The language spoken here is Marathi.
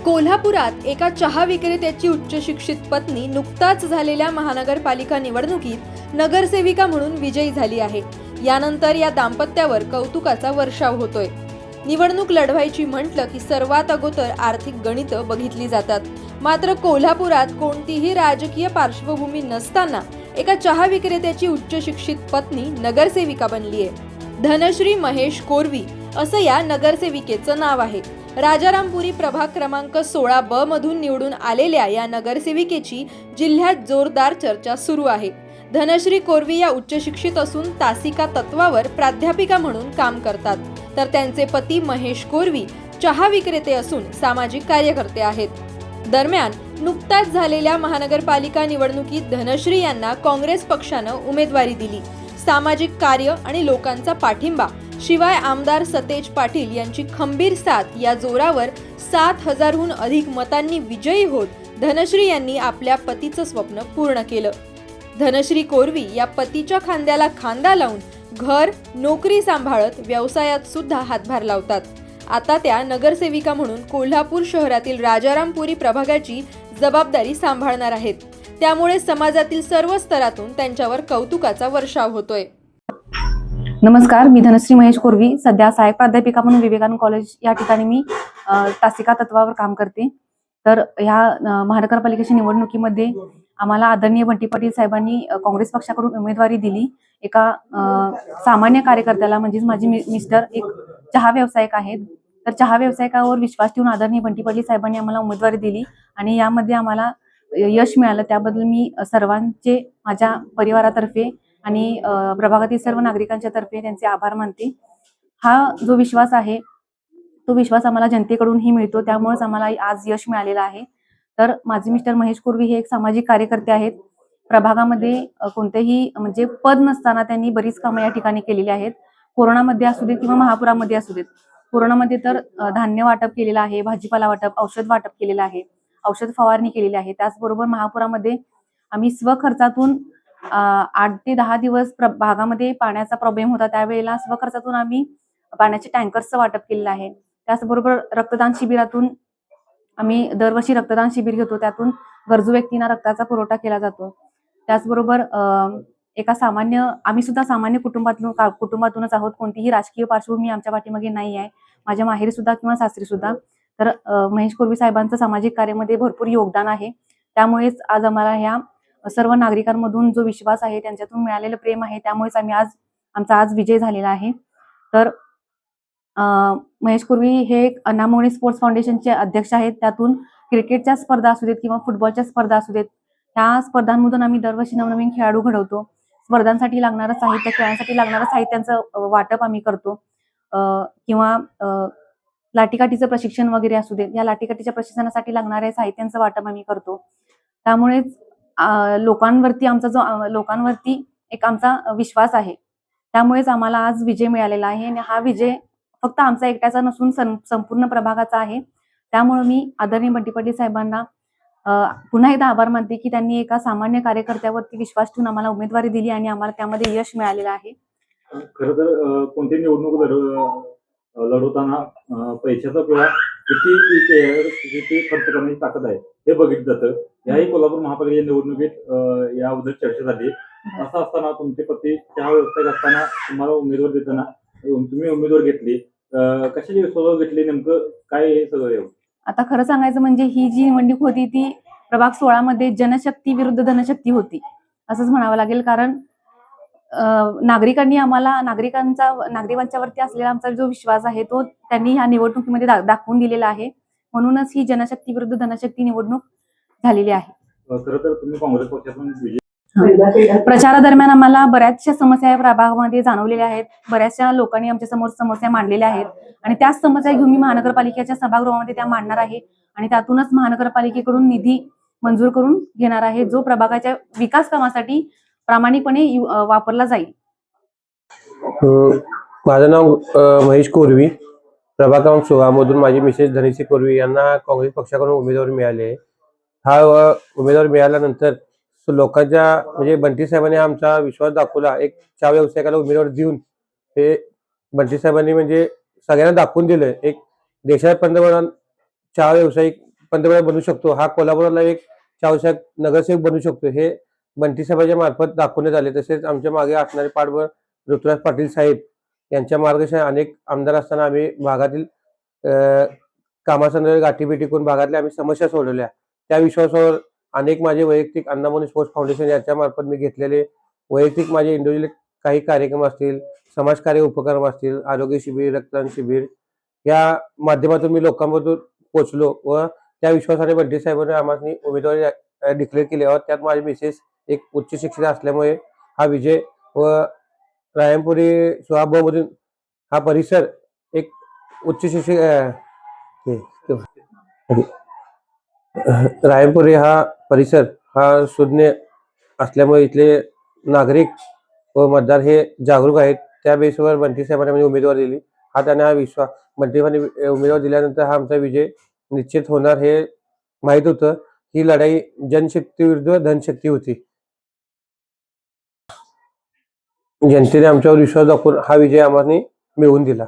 कोल्हापुरात एका चहा विक्रेत्याची उच्च शिक्षित पत्नी नुकताच झालेल्या महानगरपालिका निवडणुकीत नगरसेविका म्हणून विजयी झाली आहे। यानंतर या दाम्पत्यावर कौतुकाचा वर्षाव होतोय। निवडणूक लढवायची म्हटलं की सर्वात अगोदर आर्थिक गणितं बघितली जातात। मात्र कोल्हापुरात कोणतीही राजकीय पार्श्वभूमी नसताना एका चहा विक्रेत्याची उच्च शिक्षित पत्नी नगरसेविका बनलीये। धनश्री महेश कोरवी असं या नगरसेविकेचं नाव आहे। राजारामपुरी प्रभाग क्रमांक 16 मधून निवडून आलेल्या या नगरसेविकेची जिल्ह्यात जोरदार चर्चा सुरू आहे। धनश्री कोरवी या उच्च शिक्षित असून तासिका तत्वावर प्राध्यापिका म्हणून काम करतात, तर त्यांचे पती महेश कोरवी चहा विक्रेते असून सामाजिक कार्यकर्ते आहेत। दरम्यान नुकताच झालेल्या महानगरपालिका निवडणुकीत धनश्री यांना काँग्रेस पक्षानं उमेदवारी दिली। सामाजिक कार्य आणि लोकांचा पाठिंबा शिवाय आमदार सतेज पाटील यांची खंबीर साथ या जोरावर 7,000हून अधिक मतांनी विजयी होत धनश्री यांनी आपल्या पतीचं स्वप्न पूर्ण केलं। धनश्री कोरवी या पतीच्या खांद्याला खांदा लावून घर नोकरी सांभाळत व्यवसायात सुद्धा हातभार लावतात। आता त्या नगरसेविका म्हणून कोल्हापूर शहरातील राजारामपुरी प्रभागाची जबाबदारी सांभाळणार आहेत। त्यामुळे समाजातील सर्व स्तरातून त्यांच्यावर कौतुकाचा वर्षाव होतोय। नमस्कार, मी धनश्री महेश कोरवी सध्या सहाय्यक प्राध्यापिका म्हणून विवेकानंद कॉलेज या ठिकाणी मी तासिका तत्वावर काम करते। तर ह्या महानगरपालिकेच्या निवडणुकीमध्ये आम्हाला आदरणीय बंटी पाटील साहेबांनी काँग्रेस पक्षाकडून उमेदवारी दिली। एका सामान्य कार्यकर्त्याला, म्हणजेच माझे मिस्टर एक चहा व्यावसायिक आहेत, तर चहा व्यावसायिकावर विश्वास ठेवून आदरणीय बंटी पाटील साहेबांनी आम्हाला उमेदवारी दिली आणि यामध्ये आम्हाला यश मिळालं। त्याबद्दल मी सर्वांचे, माझ्या परिवारातर्फे आणि प्रभागातील सर्व नागरिकांच्या तर्फे त्यांचे आभार मानते। हा जो विश्वास आहे तो विश्वास आम्हाला जनतेकडूनही मिळतो, त्यामुळेच आम्हाला आज यश मिळालेलं आहे। तर माझे मिस्टर महेश कोरवी हे एक सामाजिक कार्यकर्ते आहेत। प्रभागामध्ये कोणतेही म्हणजे पद नसताना त्यांनी बरीच कामं या ठिकाणी केलेली आहेत। कोरोनामध्ये असू देत किंवा महापुरामध्ये असू देत। कोरोनामध्ये तर धान्य वाटप केलेलं आहे, भाजीपाला वाटप, औषध वाटप केलेलं आहे, औषध फवारणी केलेली आहे। त्याचबरोबर महापुरामध्ये आम्ही स्वखर्चातून 8 ते 10 दिवस भागामध्ये पाण्याचा प्रॉब्लेम होता, त्यावेळेला स्वखर्चातून आम्ही पाण्याचे टँकर्सचं वाटप केलेलं आहे। त्याचबरोबर रक्तदान शिबिरातून आम्ही दरवर्षी रक्तदान शिबिर घेतो, त्यातून गरजू व्यक्तींना रक्ताचा पुरवठा केला जातो। त्याचबरोबर एका सामान्य, आम्ही सुद्धा सामान्य कुटुंबातूनच आहोत। कोणतीही राजकीय पार्श्वभूमी आमच्या पाठीमागे नाही आहे, माझ्या माहेरी सुद्धा किंवा सासरी सुद्धा। तर महेश कोरवी साहेबांचं सामाजिक कार्यामध्ये भरपूर योगदान आहे। त्यामुळेच आज आम्हाला ह्या सर्व नागरिकांमधून जो विश्वास आहे, त्यांच्यातून मिळालेलं प्रेम आहे, त्यामुळेच आम्ही आमचा आज विजय झालेला आहे। तर महेश कोरवी हे अण्णामोणे स्पोर्ट्स फाउंडेशनचे अध्यक्ष आहेत। त्यातून क्रिकेटच्या स्पर्धा असू देत किंवा फुटबॉलच्या स्पर्धा असू देत, त्या स्पर्धांमधून आम्ही दरवर्षी नवनवीन खेळाडू घडवतो। स्पर्धांसाठी लागणारं साहित्य, खेळांसाठी लागणारं साहित्यांचं वाटप आम्ही करतो। किंवा लाठीकाठीचं प्रशिक्षण वगैरे असू देत, या लाठीकाठीच्या प्रशिक्षणासाठी लागणाऱ्या साहित्यांचं वाटप आम्ही करतो। त्यामुळेच लोकांवरती एक आमचा विश्वास आहे, त्यामुळेच आम्हाला आज विजय मिळालेला आहे। आणि हा विजय फक्त आमचा एकट्याचा नसून संपूर्ण प्रभागाचा आहे। त्यामुळे मी आदरणीय बंटी पाटील साहेबांना पुन्हा एकदा आभार मानते की त्यांनी एका सामान्य कार्यकर्त्यावरती विश्वास ठेवून आम्हाला उमेदवारी दिली आणि आम्हाला त्यामध्ये यश मिळालेलं आहे। खरं तर कोणती निवडणूक लढवताना पैशाचा किंवा किती खर्च करण्याची ताकद आहे हे बघितलं जातं। याही कोल्हापूर महापालिकेच्या निवडणुकीत याबद्दल चर्चा झाली। असं असताना तुमचे पती चहा व्यवसायिक असताना तुम्हाला उमेदवार देताना तुम्ही उमेदवार घेतली, कशाची विश्वासावर घेतली, नेमकं काय हे सगळं? आता खरं सांगायचं म्हणजे ही जी निवडणूक होती ती प्रभाग 16 मध्ये जनशक्ती विरुद्ध धनशक्ती होती असंच म्हणावं लागेल। कारण नागरिकांच्यावरती असलेला आमचा जो विश्वास आहे तो त्यांनी ह्या निवडणुकीमध्ये दाखवून दिलेला आहे। म्हणूनच ही जनशक्ती विरुद्ध धनशक्ती निवडणूक झालेली आहे। खरं तर तुम्ही काँग्रेस पक्षातून प्रचारादरम्यान आम्हाला बऱ्याचशा समस्या या प्रभागामध्ये जाणवलेल्या आहेत। बऱ्याचशा लोकांनी आमच्या समोर समस्या मांडलेल्या आहेत आणि त्याच समस्या घेऊन मी महानगरपालिकेच्या सभागृहामध्ये त्या मांडणार आहे आणि त्यातूनच महानगरपालिकेकडून निधी मंजूर करून घेणार आहे, जो प्रभागाच्या विकास कामासाठी प्रामाणिकपणे वापरला जाईल। माझं नाव महेश कोरवी, प्रभाग क्रमांक 16 मधून माझी मिसेस धनश्री कोरवी यांना काँग्रेस पक्षाकडून उमेदवारी मिळाली आहे। हा उमेदवार मिळाल्यानंतर लोकांच्या, म्हणजे बंटी साहेबांनी आमचा विश्वास दाखवला। एक चहा व्यावसायिकाला उमेदवार देऊन हे बंटी साहेबांनी म्हणजे सगळ्यांना दाखवून दिलं, एक देशात पंतप्रधान चहा व्यावसायिक पंतप्रधान बनू शकतो, हा कोल्हापूरला एक चावशाक नगरसेवक बनू शकतो, हे बंटी साहेबांच्या मार्फत दाखवण्यात आले. तसेच आमच्या मागे असणारे पाठबळ ऋतुराज पाटील साहेब यांच्या मार्गदर्शनात अनेक आमदार असताना आम्ही भागातील कामासंदर्भात गाठीभेटी करून भागातल्या आम्ही समस्या सोडवल्या. त्या विश्वासावर अनेक माझे वैयक्तिक अण्णाभाऊ स्पोर्ट्स फाउंडेशन याच्या मार्फत मी घेतलेले वैयक्तिक माझे इंडिव्हिज्युअल काही कार्यक्रम असतील, समाजकार्य उपक्रम असतील, आरोग्य शिबिर, रक्तदान शिबिर या माध्यमातून मी लोकांमधून पोहोचलो व त्या विश्वासाने बंटी साहेबांनी आम्हाला उमेदवारी डिक्लेअर केली. व त्यात माझी मिसेस एक उच्च शिक्षित असल्यामुळे हा विजय व रायमपुरी मधून हा परिसर एक उच्च शिक्षित रायमपुरी हा परिसर हा सुज्ञ असल्यामुळे इथले नागरिक व मतदार हे जागरूक आहेत. त्या बेसवर बंटी साहेबांनी म्हणजे उमेदवारी दिली. हा त्यांना विश्वास बंटी साहेबांनी उमेदवार दिल्यानंतर हा आमचा विजय निश्चित होणार हे माहित होतं. ही लढाई जनशक्ती विरुद्ध धनशक्ती होती. जनतेने आमच्यावर विश्वास दाखवून हा विजय आम्हाला मिळवून दिला.